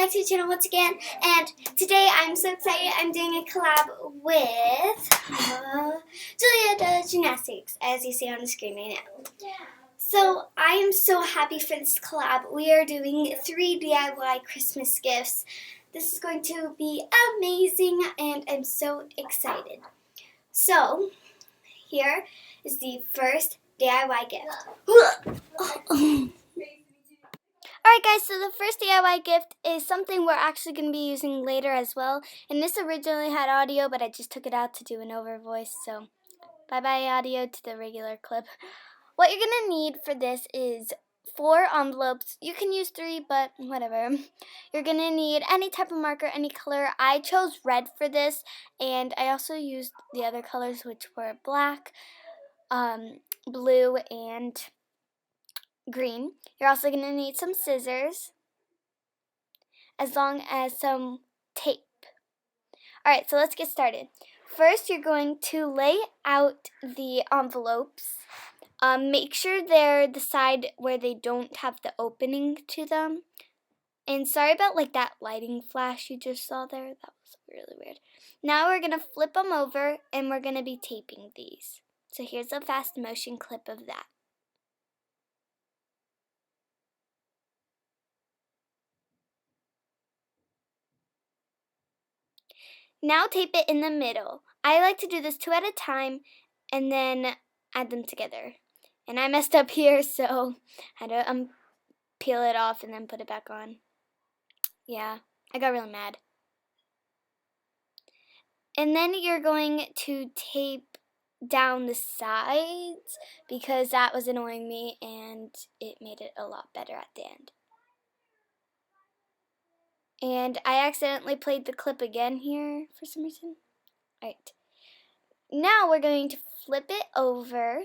back to the channel once again, and today I'm so excited. I'm doing a collab with Julia Does Gymnastics, as you see on the screen right now. So I am so happy for this collab. We are doing 3 DIY Christmas gifts. This is going to be amazing, and I'm so excited. So here is the first DIY gift. Alright guys, so the first DIY gift is something we're actually going to be using later as well. And this originally had audio, but I just took it out to do an over voice. So, bye-bye audio to the regular clip. What you're going to need for this is 4 envelopes. You can use 3, but whatever. You're going to need any type of marker, any color. I chose red for this, and I also used the other colors, which were black, blue, and green. You're also going to need some scissors, as long as some tape. Alright, so let's get started. First, you're going to lay out the envelopes. Make sure they're the side where they don't have the opening to them. And sorry about that lighting flash you just saw there. That was really weird. Now we're going to flip them over, and we're going to be taping these. So here's a fast motion clip of that. Now tape it in the middle. I like to do this 2 at a time and then add them together. And I messed up here, so I had to peel it off and then put it back on. Yeah, I got really mad. And then you're going to tape down the sides because that was annoying me and it made it a lot better at the end. And I accidentally played the clip again here for some reason. Alright. Now we're going to flip it over,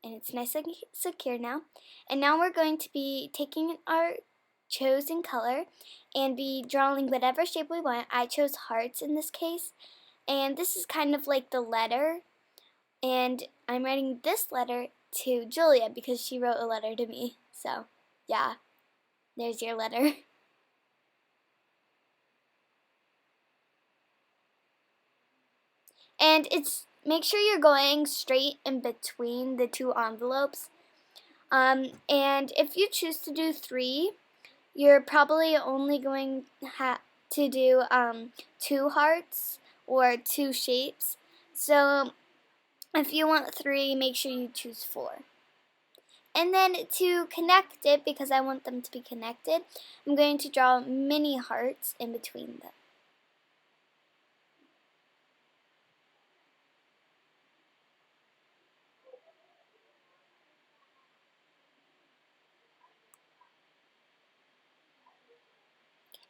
and it's nice and secure now. And now we're going to be taking our chosen color and be drawing whatever shape we want. I chose hearts in this case. And this is kind of like the letter. And I'm writing this letter to Julia because she wrote a letter to me. So, yeah, there's your letter. And make sure you're going straight in between the 2 envelopes. And if you choose to do 3, you're probably only going to do 2 hearts or 2 shapes. So if you want 3, make sure you choose 4. And then to connect it, because I want them to be connected, I'm going to draw mini hearts in between them.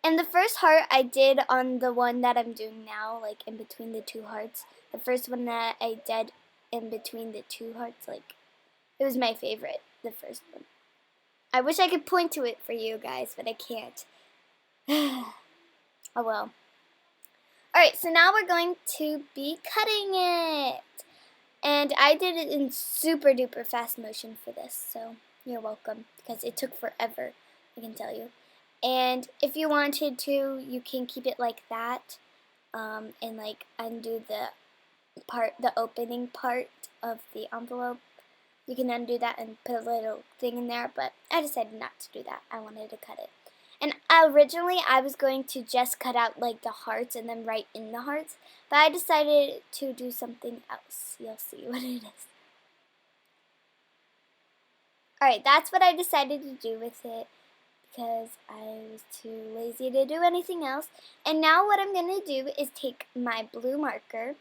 And the first heart I did on the one that I'm doing now, like in between the 2 hearts. The first one that I did in between the 2 hearts, it was my favorite, the first one. I wish I could point to it for you guys, but I can't. Oh well. Alright, so now we're going to be cutting it. And I did it in super duper fast motion for this, so you're welcome, because it took forever, I can tell you. And if you wanted to, you can keep it like that, and undo the opening part of the envelope. You can undo that and put a little thing in there, but I decided not to do that. I wanted to cut it. And originally I was going to just cut out the hearts and then write in the hearts, but I decided to do something else. You'll see what it is. Alright, that's what I decided to do with it, because I was too lazy to do anything else. And now what I'm going to do is take my blue marker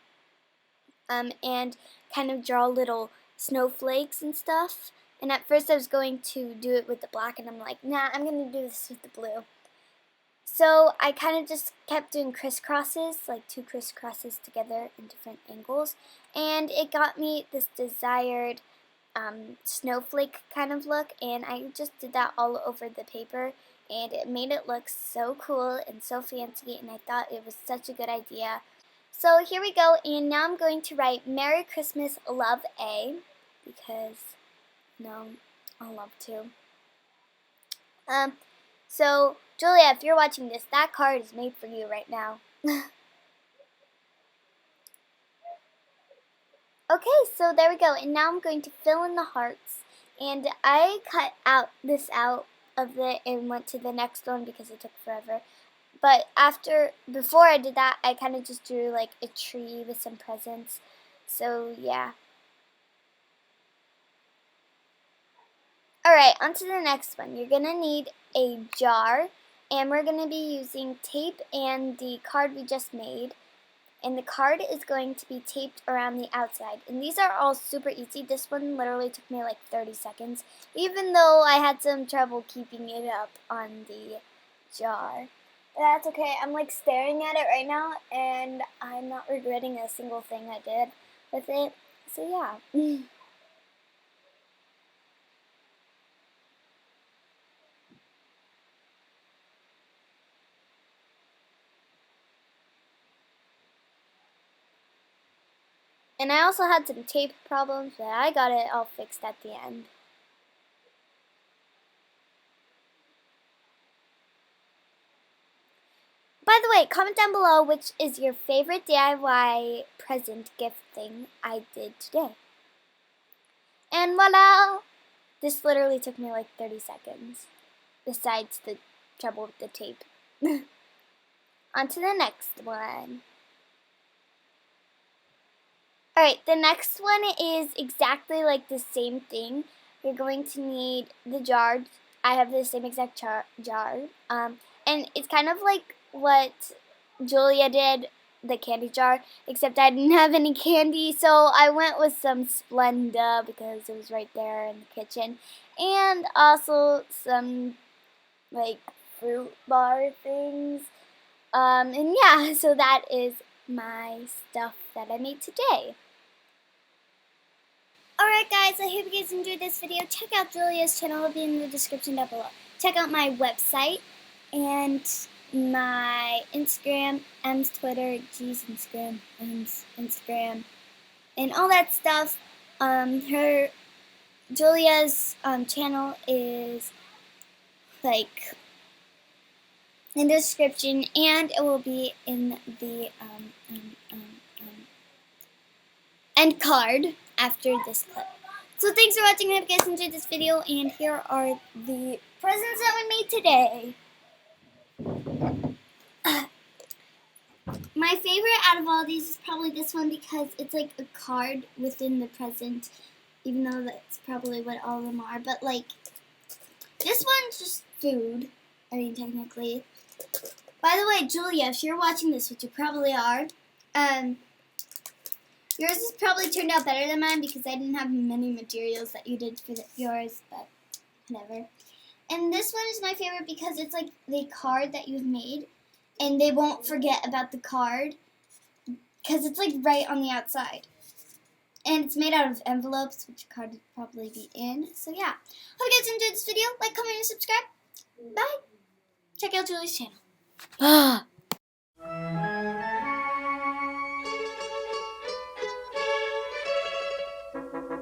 and kind of draw little snowflakes and stuff. And at first I was going to do it with the black, and I'm like, nah, I'm going to do this with the blue. So I kind of just kept doing crisscrosses, 2 crisscrosses together in different angles. And it got me this desired snowflake kind of look, and I just did that all over the paper, and it made it look so cool and so fancy, and I thought it was such a good idea. So here we go, and now I'm going to write Merry Christmas, Love A, because, I love to. So, Julia, if you're watching this, that card is made for you right now. Okay, so there we go. And now I'm going to fill in the hearts. And I cut this out of it and went to the next one because it took forever. But before I did that, I kind of just drew like a tree with some presents. So, yeah. Alright, on to the next one. You're going to need a jar. And we're going to be using tape and the card we just made. And the card is going to be taped around the outside. And these are all super easy. This one literally took me like 30 seconds, even though I had some trouble keeping it up on the jar. But that's okay. I'm like staring at it right now, and I'm not regretting a single thing I did with it. So yeah. And I also had some tape problems, but I got it all fixed at the end. By the way, comment down below which is your favorite DIY present gift thing I did today. And voila! This literally took me like 30 seconds, besides the trouble with the tape. On to the next one. Alright, the next one is exactly like the same thing. You're going to need the jar. I have the same exact jar. And it's kind of like what Julia did, the candy jar, except I didn't have any candy, so I went with some Splenda because it was right there in the kitchen. And also some like fruit bar things. And yeah, so that is my stuff that I made today. Alright guys, I hope you guys enjoyed this video. Check out Julia's channel, it'll be in the description down below. Check out my website and my Instagram, M's Twitter, G's Instagram, M's Instagram, and all that stuff. Julia's channel is like in the description, and it will be in the end card after this clip. So thanks for watching. I hope you guys enjoyed this video, and here are the presents that we made today. My favorite out of all these is probably this one because it's like a card within the present, even though that's probably what all of them are. But like, this one's just food, I mean technically. By the way, Julia, if you're watching this, which you probably are, yours has probably turned out better than mine because I didn't have many materials that you did for yours, but whatever. And this one is my favorite because it's like the card that you've made, and they won't forget about the card because it's like right on the outside. And it's made out of envelopes, which card would probably be in. So yeah. Hope you guys enjoyed this video. Like, comment, and subscribe. Bye. Check out Julie's channel.